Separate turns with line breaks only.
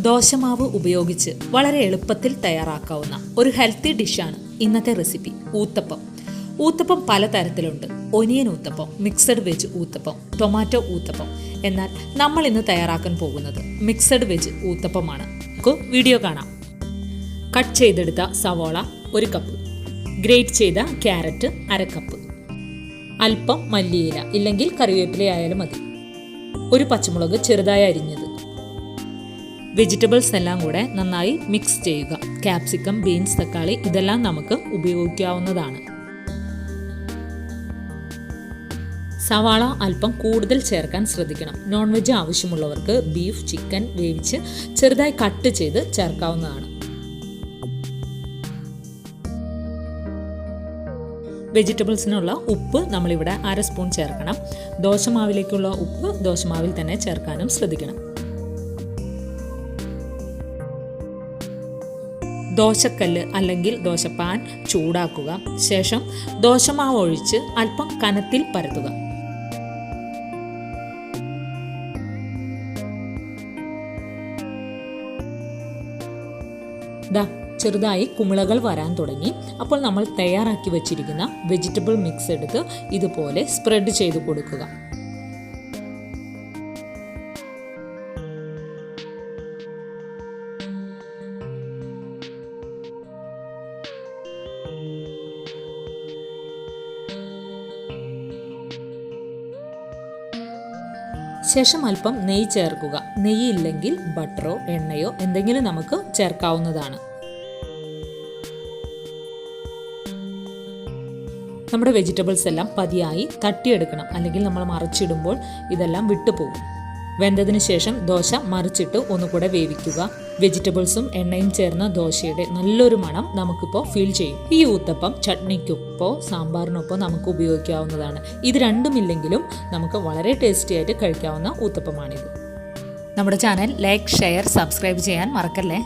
ദോശമാവ് ഉപയോഗിച്ച് വളരെ എളുപ്പത്തിൽ തയ്യാറാക്കാവുന്ന ഒരു ഹെൽത്തി ഡിഷാണ് ഇന്നത്തെ റെസിപ്പി ഊത്തപ്പം. ഊത്തപ്പം പലതരത്തിലുണ്ട്. Onion uttapam, mixed veg uttapam, tomato uttapam. എന്നാൽ നമ്മൾ ഇന്ന് തയ്യാറാക്കാൻ പോകുന്നത് മിക്സഡ് വെജ് ഊത്തപ്പമാണ്. നമുക്ക് വീഡിയോ കാണാം. കട്ട് ചെയ്തെടുത്ത സവോള 1 കപ്പ്, ഗ്രേറ്റ് ചെയ്ത ക്യാരറ്റ് 1/2 കപ്പ്, അല്പം മല്ലിയില ഇല്ലെങ്കിൽ കറിവേപ്പില ആയാലും മതി, 1 പച്ചമുളക് ചെറുതായി അരിഞ്ഞത്. വെജിറ്റബിൾസ് എല്ലാം കൂടെ നന്നായി മിക്സ് ചെയ്യുക. ക്യാപ്സിക്കം, ബീൻസ്, തക്കാളി ഇതെല്ലാം നമുക്ക് ഉപയോഗിക്കാവുന്നതാണ്. സവാള അല്പം കൂടുതൽ ചേർക്കാൻ ശ്രദ്ധിക്കണം. നോൺ വെജ് ആവശ്യമുള്ളവർക്ക് ബീഫ്, ചിക്കൻ വേവിച്ച് ചെറുതായി കട്ട് ചെയ്ത് ചേർക്കാവുന്നതാണ്. വെജിറ്റബിൾസിനുള്ള ഉപ്പ് നമ്മളിവിടെ 1/2 സ്പൂൺ ചേർക്കണം. ദോശമാവിലേക്കുള്ള ഉപ്പ് ദോശമാവിൽ തന്നെ ചേർക്കാനും ശ്രദ്ധിക്കണം. ദോശക്കല്ല് അല്ലെങ്കിൽ ദോശപ്പാൻ ചൂടാക്കുക. ശേഷം ദോശമാവ് ഒഴിച്ച് അല്പം കനത്തിൽ പരത്തുക. ചെറുതായി കുമിളകൾ വരാൻ തുടങ്ങി. അപ്പോൾ നമ്മൾ തയ്യാറാക്കി വെച്ചിരിക്കുന്ന വെജിറ്റബിൾ മിക്സ് എടുത്ത് ഇതുപോലെ സ്പ്രെഡ് ചെയ്ത് കൊടുക്കുക. ശേഷം അല്പം നെയ്യ് ചേർക്കുക. നെയ്യ് ഇല്ലെങ്കിൽ ബട്ടറോ എണ്ണയോ എന്തെങ്കിലും നമുക്ക് ചേർക്കാവുന്നതാണ്. നമ്മുടെ വെജിറ്റബിൾസ് എല്ലാം പതിയായി തട്ടിയെടുക്കണം, അല്ലെങ്കിൽ നമ്മൾ മറിച്ചിടുമ്പോൾ ഇതെല്ലാം വിട്ടുപോകും. വെന്തതിന് ശേഷം ദോശ മറിച്ചിട്ട് ഒന്നുകൂടെ വേവിക്കുക. വെജിറ്റബിൾസും എണ്ണയും ചേർന്ന ദോശയുടെ നല്ലൊരു മണം നമുക്കിപ്പോൾ ഫീൽ ചെയ്യും. ഈ ഊത്തപ്പം ചട്നിക്കൊപ്പോ സാമ്പാറിനൊപ്പോ നമുക്ക് ഉപയോഗിക്കാവുന്നതാണ്. ഇത് രണ്ടുമില്ലെങ്കിലും നമുക്ക് വളരെ ടേസ്റ്റി ആയിട്ട് കഴിക്കാവുന്ന ഊത്തപ്പമാണിത്. നമ്മുടെ ചാനൽ ലൈക്ക്, ഷെയർ, സബ്സ്ക്രൈബ് ചെയ്യാൻ മറക്കല്ലേ.